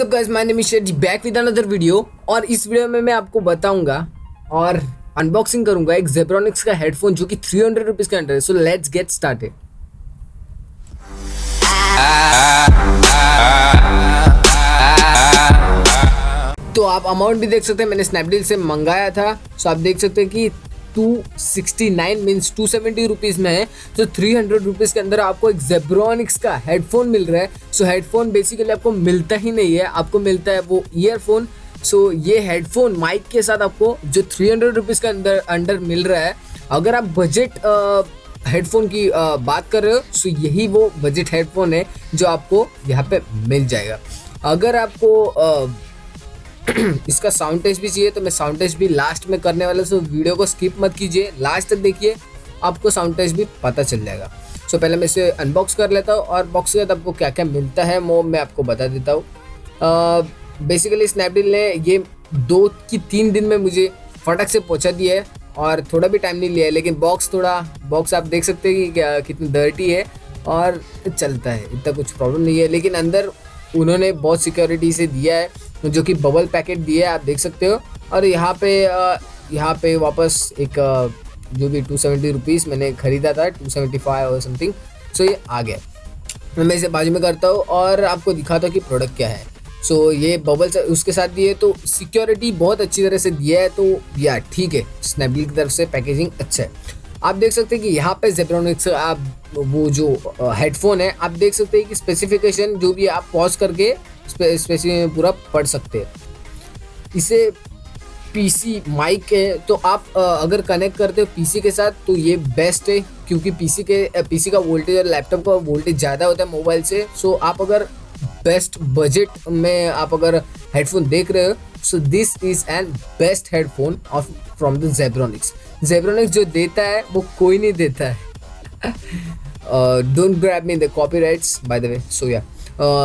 WhatsApp guys, my name is Sheji back with another video. और इस video में मैं आपको बताऊंगा और अनबॉक्सिंग करूंगा एक जेब्रॉनिक्स का हेडफोन जो कि 300 रुपीज के अंदर है। So let's get started. तो आप अमाउंट भी देख सकते हैं, मैंने स्नैपडील से मंगाया था। सो आप देख सकते हैं कि 269 मीन्स 270 रुपीज़ में है। तो 300 रुपीज़ के अंदर आपको एक जेब्रॉनिक्स का हेडफोन मिल रहा है। सो हेडफोन बेसिकली आपको मिलता ही नहीं है, आपको मिलता है वो ईयरफोन। सो ये हेडफोन माइक के साथ आपको जो 300 रुपीज़ के अंदर मिल रहा है। अगर आप बजट हेडफोन की बात कर रहे हो, सो यही वो बजट हेडफोन है जो आपको यहाँ पे मिल जाएगा। अगर आपको इसका साउंड टेस्ट भी चाहिए तो मैं साउंड टेस्ट भी लास्ट में करने वाला हूं। सो वीडियो को स्किप मत कीजिए, लास्ट तक देखिए, आपको साउंड टेस्ट भी पता चल जाएगा। सो पहले मैं इसे अनबॉक्स कर लेता हूँ और बॉक्स के साथ आपको क्या क्या मिलता है वो मैं आपको बता देता हूँ। बेसिकली स्नैपडील ने ये 2 की 3 दिन में मुझे फटक से पहुँचा दिया है और थोड़ा भी टाइम नहीं लिया है। लेकिन बॉक्स आप देख सकते हैं कि कितनी डर्टी है और चलता है, इतना कुछ प्रॉब्लम नहीं है। लेकिन अंदर उन्होंने बहुत सिक्योरिटी से दिया है, जो कि बबल पैकेट दिया है, आप देख सकते हो। और यहाँ पे वापस एक जो भी 270 रुपीज़ मैंने ख़रीदा था, 275 और समथिंग। सो ये आ गया। मैं इसे बाजू में करता हूँ और आपको दिखाता हूँ कि प्रोडक्ट क्या है। सो ये बबल्स उसके साथ दिए, तो सिक्योरिटी बहुत अच्छी तरह से दिया है। तो या ठीक है, स्नैपडील की तरफ से पैकेजिंग अच्छा है। आप देख सकते हैं कि यहाँ पे जेब्रॉनिक्स आप वो जो हेडफोन है, आप देख सकते हैं कि स्पेसिफिकेशन जो भी आप पॉज करके स्पेसिफिकेशन पूरा पढ़ सकते हैं। इसे पीसी माइक है, तो आप अगर कनेक्ट करते हो पीसी के साथ तो ये बेस्ट है, क्योंकि पीसी का वोल्टेज और लैपटॉप का वोल्टेज ज़्यादा होता है मोबाइल से। सो आप अगर बेस्ट बजट में आप अगर हेडफोन देख रहे हो, so this is an best headphone from the Zebronics. Zebronics जो देता है वो कोई नहीं देता है। Don't grab me the copyrights by the way. So या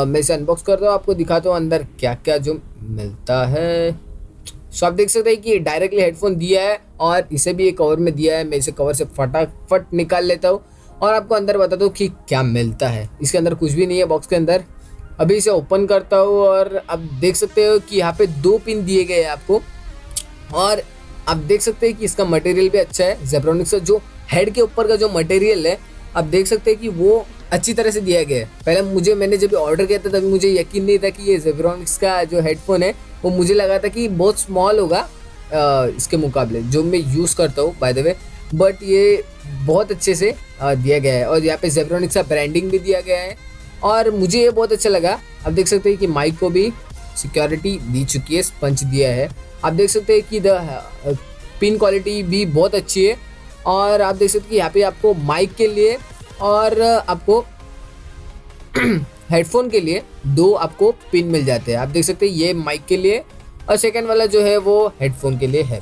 मैं इसे अनबॉक्स करता हूँ, आपको दिखाता हूँ अंदर क्या क्या जो मिलता है। सो आप देख सकते हैं कि डायरेक्टली हेडफोन दिया है और इसे भी एक कवर में दिया है। मैं इसे कवर से फटाफट निकाल लेता हूँ और आपको अंदर बताता हूँ कि क्या मिलता है। इसके अंदर कुछ भी नहीं है बॉक्स के अंदर। अभी इसे ओपन करता हूँ और आप देख सकते हो कि यहाँ पे 2 पिन दिए गए हैं आपको। और आप देख सकते हैं कि इसका मटेरियल भी अच्छा है। जेब्रॉनिक्स का जो हेड के ऊपर का जो मटेरियल है, आप देख सकते हैं कि वो अच्छी तरह से दिया गया है। पहले मैंने जब ऑर्डर किया था तभी मुझे यकीन नहीं था कि ये जेब्रॉनिक्स का जो हेडफोन है वो मुझे लगा था कि बहुत स्मॉल होगा इसके मुकाबले जो मैं यूज़ करता हूँ बाय द वे। बट ये बहुत अच्छे से दिया गया है और यहाँ पे जेब्रॉनिक्स का ब्रांडिंग भी दिया गया है और मुझे ये बहुत अच्छा लगा। आप देख सकते हैं कि माइक को भी सिक्योरिटी दी चुकी है, स्पंज दिया है। आप देख सकते हैं कि पिन क्वालिटी भी बहुत अच्छी है। और आप देख सकते हैं कि यहाँ पे आपको माइक के लिए और आपको हेडफोन के लिए 2 आपको पिन मिल जाते हैं। आप देख सकते हैं ये माइक के लिए और सेकंड वाला जो है वो हेडफोन के लिए है।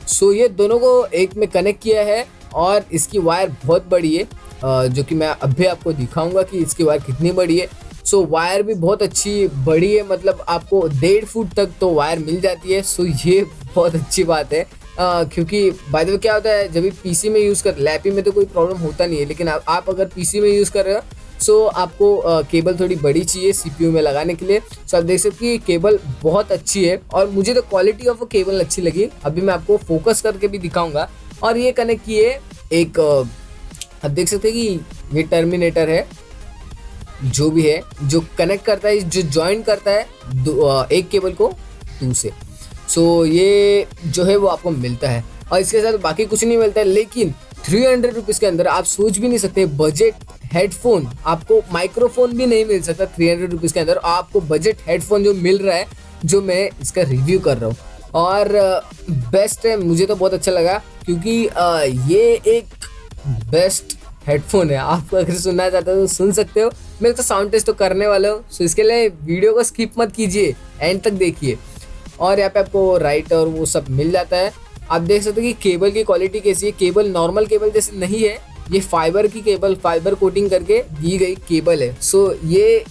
सो ये दोनों को एक में कनेक्ट किया है और इसकी वायर बहुत बड़ी है, जो कि मैं अभी आपको दिखाऊंगा कि इसकी वायर कितनी बड़ी है। सो वायर भी बहुत अच्छी बड़ी है, मतलब आपको 1.5 फुट तक तो वायर मिल जाती है। सो ये बहुत अच्छी बात है, क्योंकि बाय द वे क्या होता है, जब भी पीसी में यूज़ कर, लैपी में तो कोई प्रॉब्लम होता नहीं है, लेकिन आप अगर पीसी में यूज़ कर रहे हो सो आपको केबल थोड़ी बड़ी चाहिए सीपीयू में लगाने के लिए। सो आप देख सकते हैं कि केबल बहुत अच्छी है और मुझे तो क्वालिटी ऑफ केबल अच्छी लगी। अभी मैं आपको फोकस करके भी दिखाऊंगा। और ये कनेक्ट किए एक आप देख सकते हैं कि ये टर्मिनेटर है, जो भी है जो कनेक्ट करता है, जो ज्वाइन करता है एक केबल को 2 से। सो ये जो है वो आपको मिलता है और इसके साथ बाकी कुछ नहीं मिलता है। लेकिन 300 रुपीज़ के अंदर आप सोच भी नहीं सकते, बजट हेडफोन, आपको माइक्रोफोन भी नहीं मिल सकता 300 रुपीज़ के अंदर। आपको बजट हेडफोन जो मिल रहा है, जो मैं इसका रिव्यू कर रहा हूँ, और बेस्ट है। मुझे तो बहुत अच्छा लगा क्योंकि ये एक बेस्ट हेडफोन है। आप अगर सुनना चाहते हो तो सुन सकते हो। मैं तो साउंड टेस्ट तो करने वाला हूँ, सो इसके लिए वीडियो को स्किप मत कीजिए, एंड तक देखिए। और यहाँ पे आपको राइट और वो सब मिल जाता है। आप देख सकते हो कि केबल की क्वालिटी कैसी है। केबल नॉर्मल केबल जैसे नहीं है, ये फाइबर की केबल, फाइबर कोटिंग करके दी गई केबल है। सो ये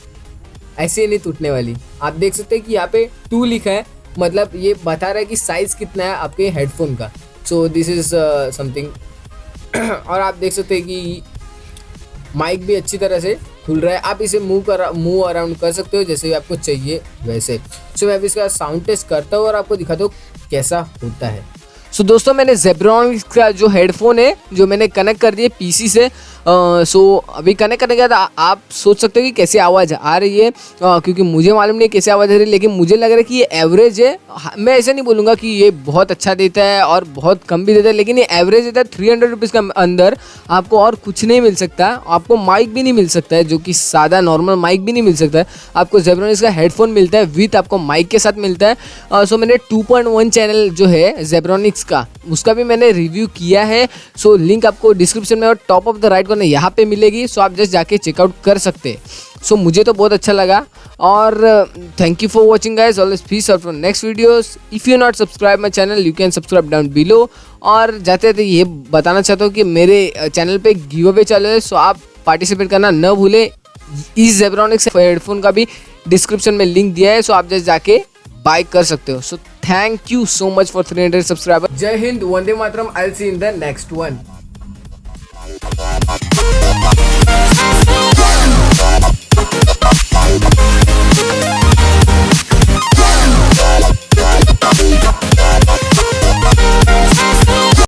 ऐसे नहीं टूटने वाली। आप देख सकते हैं कि यहाँ पे 2 लिखा है, मतलब ये बता रहा है कि साइज़ कितना है आपके हेडफोन का। सो दिस इज़ समथिंग। और आप देख सकते हैं कि माइक भी अच्छी तरह से खुल रहा है। आप इसे मूव अराउंड कर सकते हो जैसे आपको चाहिए वैसे। सो मैं अभी इसका साउंड टेस्ट करता हूँ और आपको दिखाता हूँ कैसा होता है। सो दोस्तों मैंने Zebronics का जो हेडफोन है जो मैंने कनेक्ट कर दिए पीसी से। सो अभी कनेक्ट करने के बाद आप सोच सकते हो कि कैसी आवाज़ आ रही है, क्योंकि मुझे मालूम नहीं कैसी आवाज़ आ रही है, लेकिन मुझे लग रहा है कि ये एवरेज है। मैं ऐसा नहीं बोलूँगा कि ये बहुत अच्छा देता है और बहुत कम भी देता है, लेकिन ये एवरेज देता है। 300 रुपीज़ के अंदर आपको और कुछ नहीं मिल सकता, आपको माइक भी नहीं मिल सकता है, जो कि सादा नॉर्मल माइक भी नहीं मिल सकता है। आपको Zebronics का हेडफोन मिलता है विथ आपको माइक के साथ मिलता है। सो मैंने 2.1 चैनल जो है Zebronics का, उसका भी मैंने रिव्यू किया है। सो लिंक आपको डिस्क्रिप्शन में और top of the right corner यहाँ पे मिलेगी। सो आप जस्ट जाके चेकआउट कर सकते हैं। सो मुझे तो बहुत अच्छा लगा और thank you for watching guys. Always peace out for next videos. If you not subscribe my channel you can subscribe down below. और जाते जाते ये बताना चाहता हूँ कि मेरे चैनल पे गिव अवे चालू है, सो आप पार्टिसिपेट करना न भूलें। इस Zebronics हेडफोन का भी डिस्क्रिप्शन में लिंक दिया है, सो आप जस्ट जाके बाय कर सकते हो। So thank you so much for 300 subscriber. जय हिंद, वंदे मातरम। I will see in the next one.